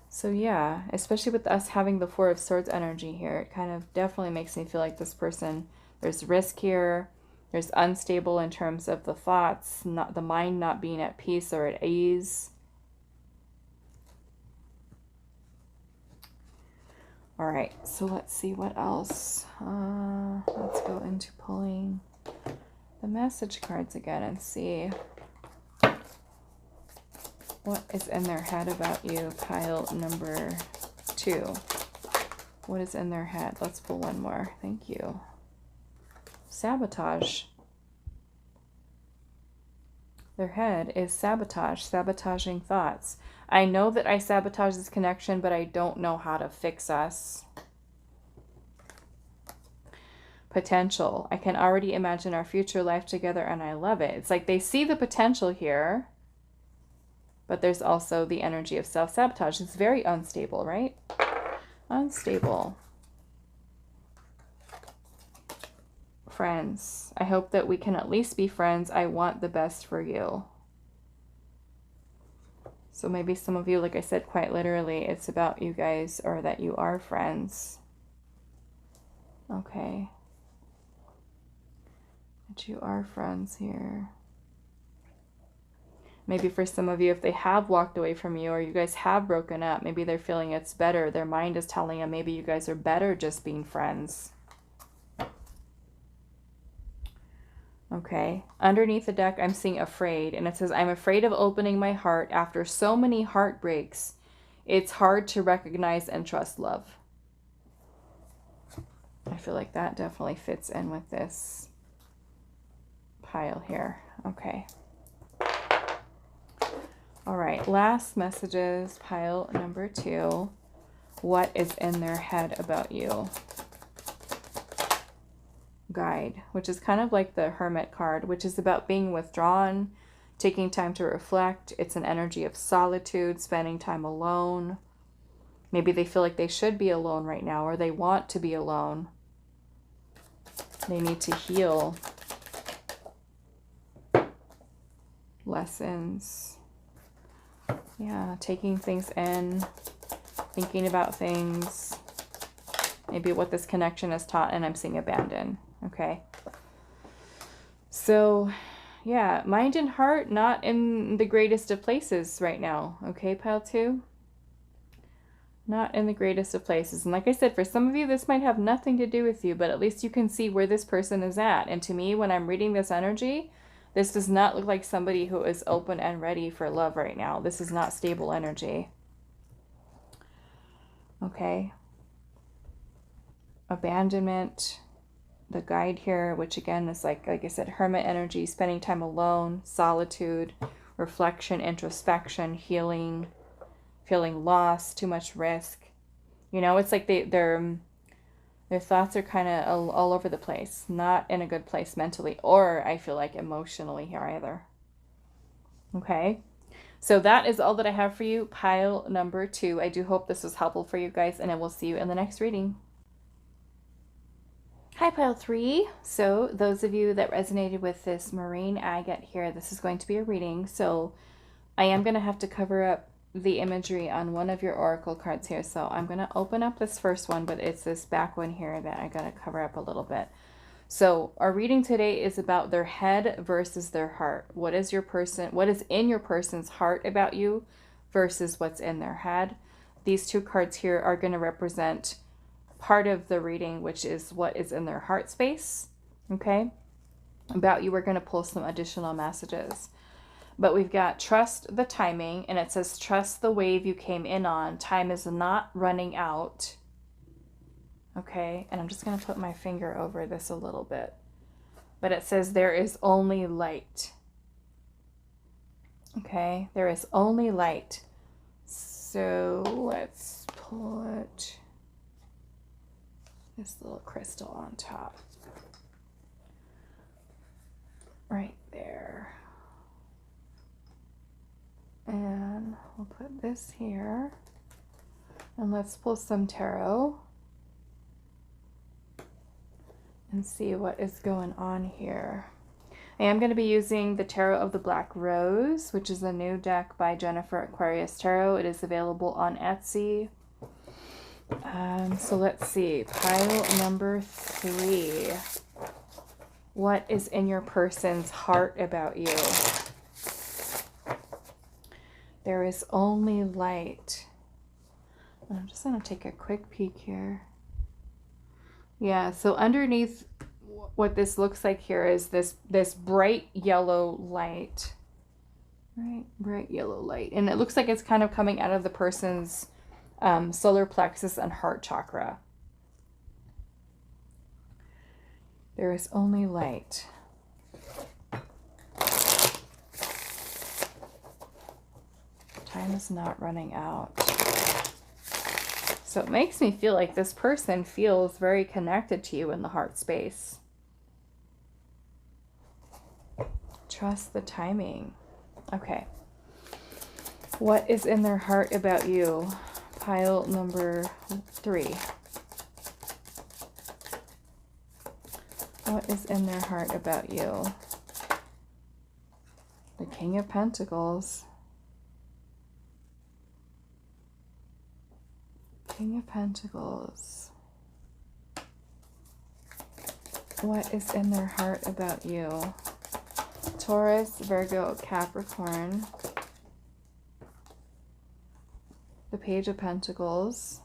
So yeah, especially with us having the Four of Swords energy here, it kind of definitely makes me feel like this person, there's risk here, there's unstable in terms of the thoughts, not the mind not being at peace or at ease. All right, so let's see what else. Let's go into pulling the message cards again and see what is in their head about you. Pile number 2. What is in their head? Let's pull one more. Thank you. Sabotage. Their head is sabotage, sabotaging thoughts. I know that I sabotage this connection, but I don't know how to fix us. Potential. I can already imagine our future life together and I love it. It's like they see the potential here, but there's also the energy of self-sabotage. It's very unstable, right? Unstable. Friends. I hope that we can at least be friends. I want the best for you. So maybe some of you, like I said, quite literally, it's about you guys, or that you are friends. Okay. That you are friends here. Maybe for some of you, if they have walked away from you or you guys have broken up, maybe they're feeling it's better. Their mind is telling them maybe you guys are better just being friends. Okay. Underneath the deck, I'm seeing afraid. And it says, I'm afraid of opening my heart. After so many heartbreaks, it's hard to recognize and trust love. I feel like that definitely fits in with this pile here. Okay. All right, last messages, pile number 2. What is in their head about you? Guide, which is kind of like the Hermit card, which is about being withdrawn, taking time to reflect. It's an energy of solitude, spending time alone. Maybe they feel like they should be alone right now, or they want to be alone. They need to heal. Lessons. Yeah, taking things in, thinking about things. Maybe what this connection has taught, and I'm seeing abandon. Okay. So, yeah, mind and heart not in the greatest of places right now. Okay, pile 2? Not in the greatest of places. And like I said, for some of you, this might have nothing to do with you, but at least you can see where this person is at. And to me, when I'm reading this energy, this does not look like somebody who is open and ready for love right now. This is not stable energy. Okay. Abandonment. The guide here, which again is like I said, hermit energy, spending time alone, solitude, reflection, introspection, healing, feeling lost, too much risk. You know, it's like their thoughts are kind of all over the place, not in a good place mentally, or I feel like emotionally here either. Okay, so that is all that I have for you, pile number 2. I do hope this was helpful for you guys, and I will see you in the next reading. Hi, pile 3. So those of you that resonated with this marine agate here, this is going to be a reading. So I am going to have to cover up the imagery on one of your oracle cards here. So I'm going to open up this first one, but it's this back one here that I got to cover up a little bit. So our reading today is about their head versus their heart. What is in your person's heart about you versus what's in their head? These two cards here are going to represent part of the reading, which is what is in their heart space. Okay, about you, we're going to pull some additional messages, but we've got trust the timing, and it says trust the wave you came in on. Time is not running out. Okay, and I'm just going to put my finger over this a little bit, but it says there is only light. Okay, there is only light. So let's put this little crystal on top. Right there. And we'll put this here. And let's pull some tarot and see what is going on here. I am going to be using the Tarot of the Black Rose, which is a new deck by Jennifer Aquarius Tarot. It is available on Etsy. So let's see, pile number 3. What is in your person's heart about you? There is only light. I'm just going to take a quick peek here. Yeah, so underneath what this looks like here is this bright yellow light. Right, bright yellow light. And it looks like it's kind of coming out of the person's solar plexus and heart chakra. There is only light. Time is not running out. So it makes me feel like this person feels very connected to you in the heart space. Trust the timing. Okay. What is in their heart about you? Pile number 3. What is in their heart about you? The King of Pentacles. King of Pentacles. What is in their heart about you? Taurus, Virgo, Capricorn. The Page of Pentacles.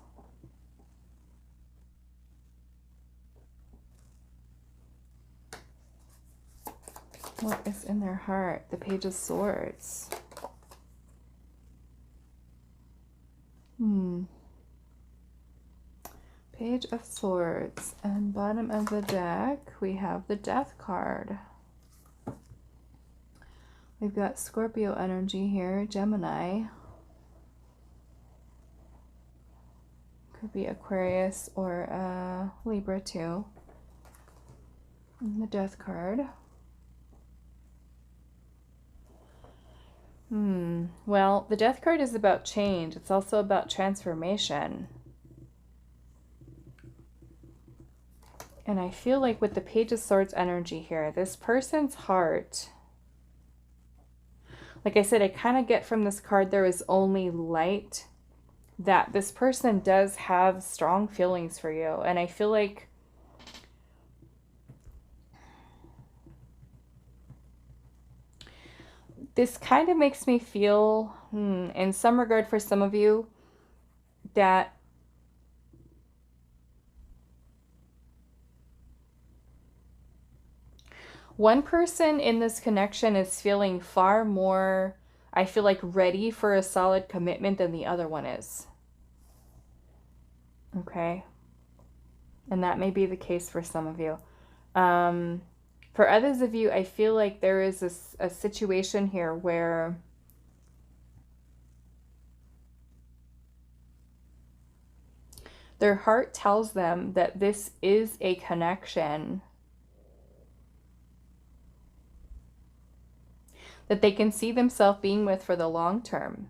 What is in their heart? The Page of Swords. Page of Swords. And bottom of the deck, we have the Death card. We've got Scorpio energy here, Gemini. Could be Aquarius or Libra too. And the Death card. Well, the Death card is about change. It's also about transformation. And I feel like with the Page of Swords energy here, this person's heart, like I said, I kind of get from this card there is only light, that this person does have strong feelings for you. And I feel like this kind of makes me feel, in some regard for some of you, that one person in this connection is feeling far more, I feel like, ready for a solid commitment than the other one is. Okay? And that may be the case for some of you. For others of you, I feel like there is a situation here where their heart tells them that this is a connection that they can see themselves being with for the long term.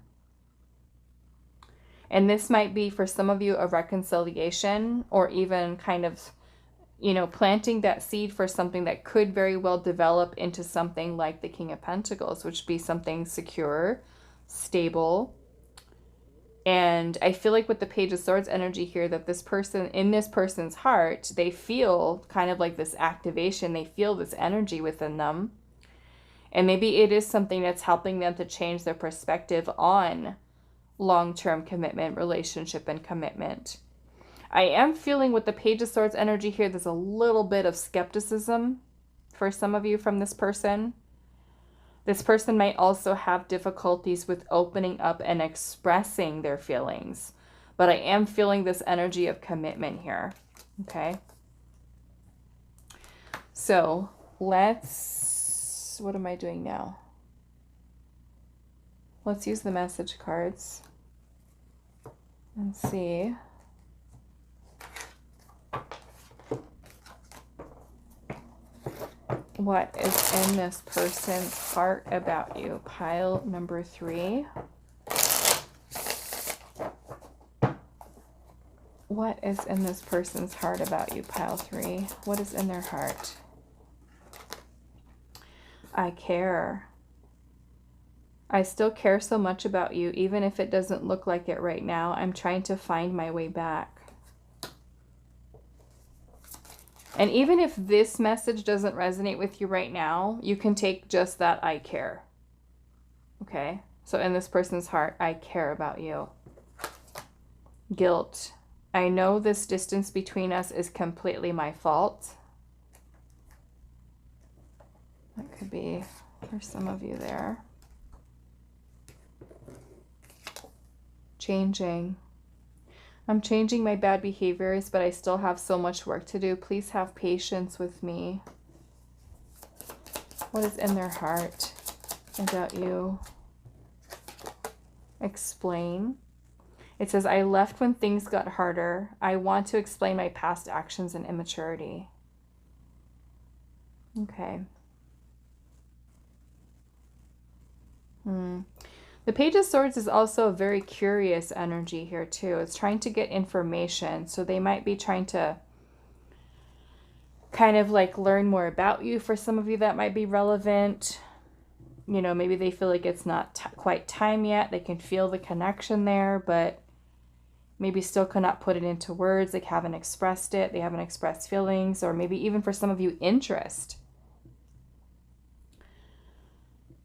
And this might be for some of you a reconciliation, or even kind of, you know, planting that seed for something that could very well develop into something like the King of Pentacles, which would be something secure, stable. And I feel like with the Page of Swords energy here, that this person, in this person's heart, they feel kind of like this activation. They feel this energy within them. And maybe it is something that's helping them to change their perspective on long-term commitment, relationship, and commitment. I am feeling with the Page of Swords energy here, there's a little bit of skepticism for some of you from this person. This person might also have difficulties with opening up and expressing their feelings. But I am feeling this energy of commitment here. Okay? So let's, what am I doing now? Let's use the message cards and see. What is in this person's heart about you? Pile number 3. What is in this person's heart about you? Pile 3. What is in their heart? I care. I still care so much about you, even if it doesn't look like it right now. I'm trying to find my way back. And even if this message doesn't resonate with you right now, you can take just that I care. Okay? So in this person's heart, I care about you. Guilt. I know this distance between us is completely my fault. That could be for some of you there. Changing. I'm changing my bad behaviors, but I still have so much work to do. Please have patience with me. What is in their heart about you? Explain. It says, I left when things got harder. I want to explain my past actions and immaturity. Okay. The Page of Swords is also a very curious energy here too. It's trying to get information. So they might be trying to kind of like learn more about you. For some of you that might be relevant. You know, maybe they feel like it's not quite time yet. They can feel the connection there, but maybe still cannot put it into words. They haven't expressed it. They haven't expressed feelings, or maybe even for some of you, interest.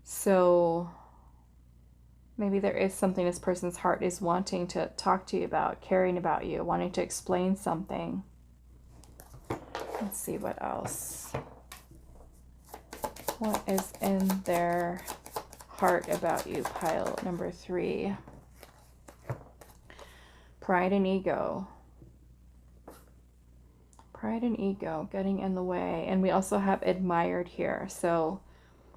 So maybe there is something this person's heart is wanting to talk to you about, caring about you, wanting to explain something. Let's see what else. What is in their heart about you? Pile number 3. Pride and ego. Pride and ego getting in the way. And we also have admired here. So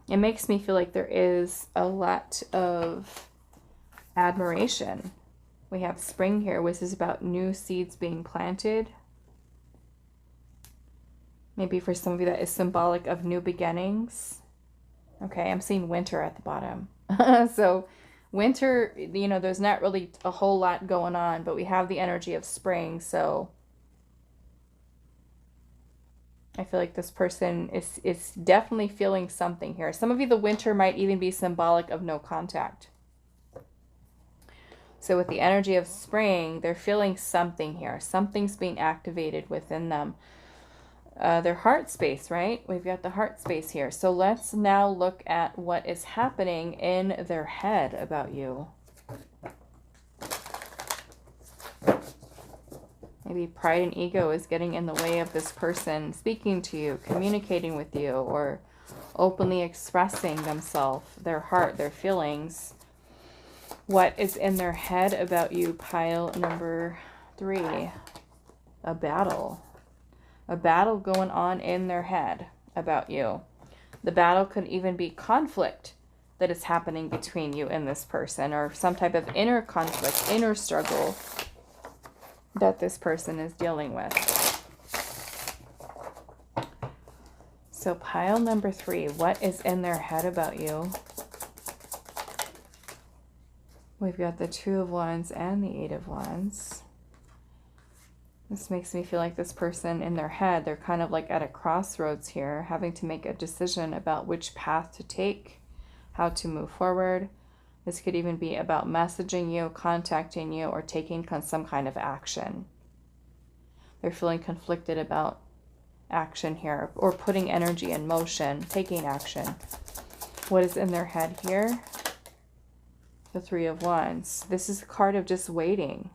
it makes me feel like there is a lot of admiration. We have spring here, which is about new seeds being planted. Maybe for some of you that is symbolic of new beginnings. Okay, I'm seeing winter at the bottom. So Winter, you know, there's not really a whole lot going on, but we have the energy of spring, so I feel like this person is definitely feeling something here. Some of you, the winter might even be symbolic of no contact. So with the energy of spring, they're feeling something here. Something's being activated within them. Their heart space, right? We've got the heart space here. So let's now look at what is happening in their head about you. Maybe pride and ego is getting in the way of this person speaking to you, communicating with you, or openly expressing themselves, their heart, their feelings. What is in their head about you? Pile number 3. A battle. A battle going on in their head about you. The battle could even be conflict that is happening between you and this person, or some type of inner conflict, inner struggle that this person is dealing with. So pile number 3, what is in their head about you? We've got the 2 of Wands and the 8 of Wands. This makes me feel like this person in their head, they're kind of like at a crossroads here, having to make a decision about which path to take, how to move forward. This could even be about messaging you, contacting you, or taking some kind of action. They're feeling conflicted about action here, or putting energy in motion, taking action. What is in their head here? The 3 of Wands. This is a card of just waiting.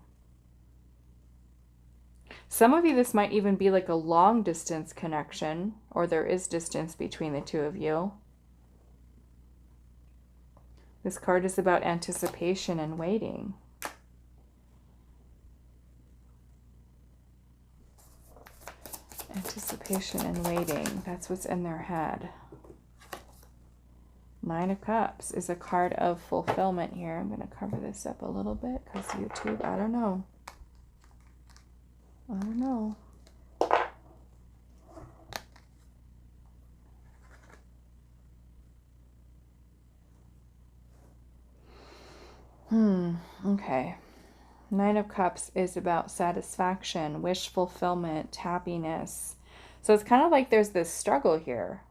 Some of you, this might even be like a long distance connection, or there is distance between the 2 of you. This card is about anticipation and waiting. Anticipation and waiting. That's what's in their head. 9 of Cups is a card of fulfillment here. I'm going to cover this up a little bit because YouTube, I don't know. I don't know. Okay. 9 of Cups is about satisfaction, wish fulfillment, happiness. So it's kind of like there's this struggle here.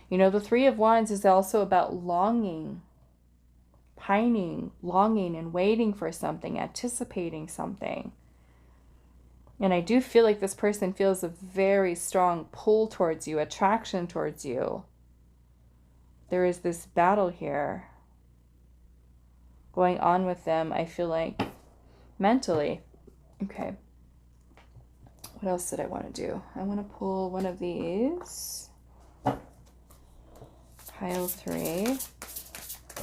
You know, the 3 of Wands is also about longing, pining, longing and waiting for something, anticipating something. And I do feel like this person feels a very strong pull towards you, attraction towards you. There is this battle here going on with them, I feel like, mentally. Okay. What else did I want to do? I want to pull one of these. Pile 3.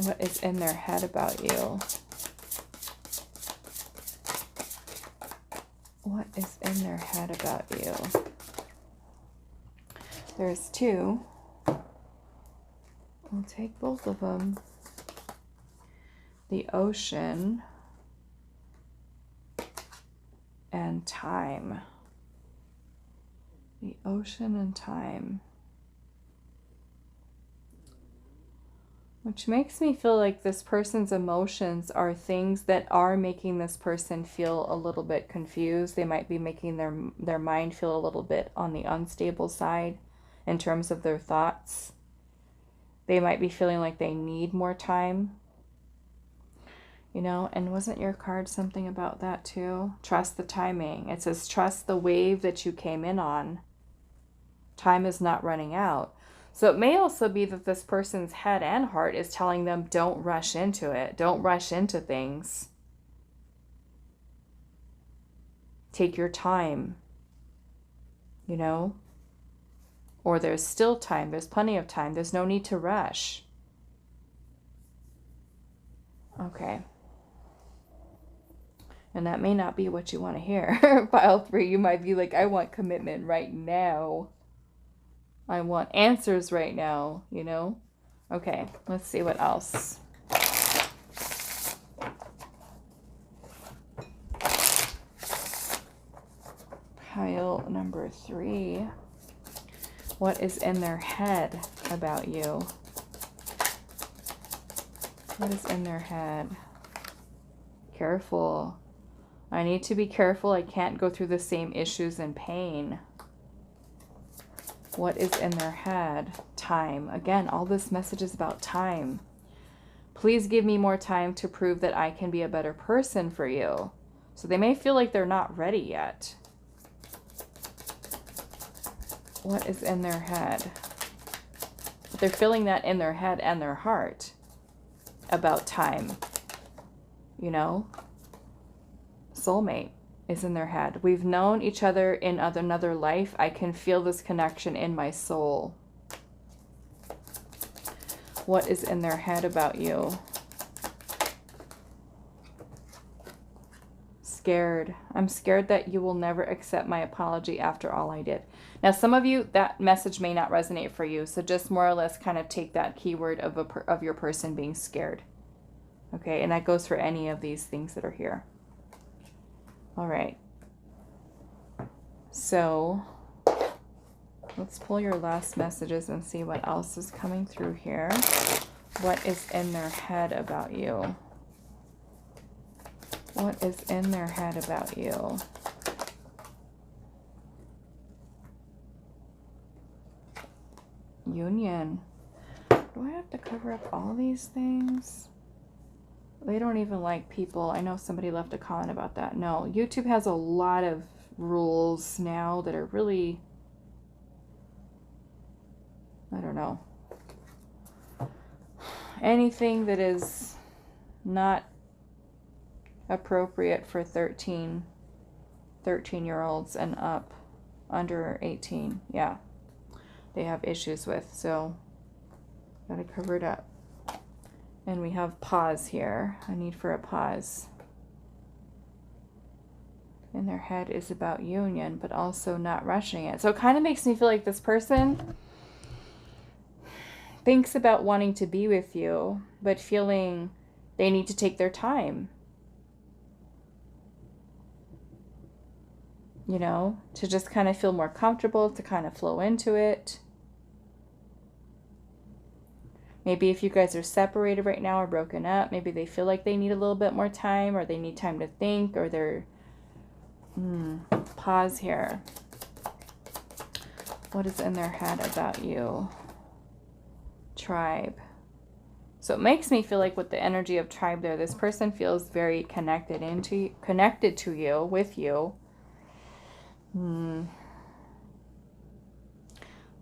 What is in their head about you? What is in their head about you? There's 2. I'll take both of them. The ocean and time. The ocean and time. Which makes me feel like this person's emotions are things that are making this person feel a little bit confused. They might be making their mind feel a little bit on the unstable side in terms of their thoughts. They might be feeling like they need more time. You know, and wasn't your card something about that too? Trust the timing. It says, trust the wave that you came in on. Time is not running out. So it may also be that this person's head and heart is telling them, don't rush into it. Don't rush into things. Take your time, you know? Or there's still time. There's plenty of time. There's no need to rush. Okay. And that may not be what you want to hear. Pile 3, you might be like, I want commitment right now. I want answers right now, you know? Okay, let's see what else. Pile number 3. What is in their head about you? What is in their head? Careful. I need to be careful. I can't go through the same issues and pain. What is in their head? Time. Again, all this message is about time. Please give me more time to prove that I can be a better person for you. So they may feel like they're not ready yet. What is in their head? But they're feeling that in their head and their heart about time. You know? Soulmate is in their head. We've known each other in another life. I can feel this connection in my soul. What is in their head about you? Scared. I'm scared that you will never accept my apology after all I did. Now, some of you, that message may not resonate for you. So just more or less kind of take that keyword of your person being scared. Okay, and that goes for any of these things that are here. All right. So let's pull your last messages and see what else is coming through here. What is in their head about you? What is in their head about you? Union. Do I have to cover up all these things? They don't even like people. I know somebody left a comment about that. No, YouTube has a lot of rules now that are really, I don't know. Anything that is not appropriate for 13-year-olds and up, under 18. Yeah, they have issues with. So, gotta cover it up. And we have pause here. A need for a pause. And their head is about union, but also not rushing it. So it kind of makes me feel like this person thinks about wanting to be with you, but feeling they need to take their time. You know, to just kind of feel more comfortable, to kind of flow into it. Maybe if you guys are separated right now or broken up, maybe they feel like they need a little bit more time, or they need time to think, or they're... Pause here. What is in their head about you? Tribe. So it makes me feel like with the energy of tribe there, this person feels very connected to you, with you.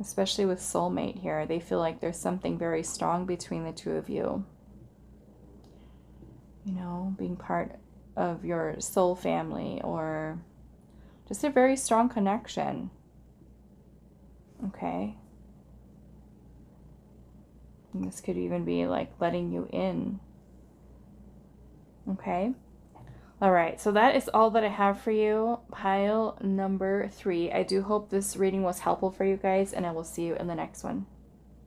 Especially with soulmate here. They feel like there's something very strong between the two of you. You know, being part of your soul family, or just a very strong connection. Okay. And this could even be like letting you in. Okay. All right, so that is all that I have for you. Pile number 3. I do hope this reading was helpful for you guys, and I will see you in the next one.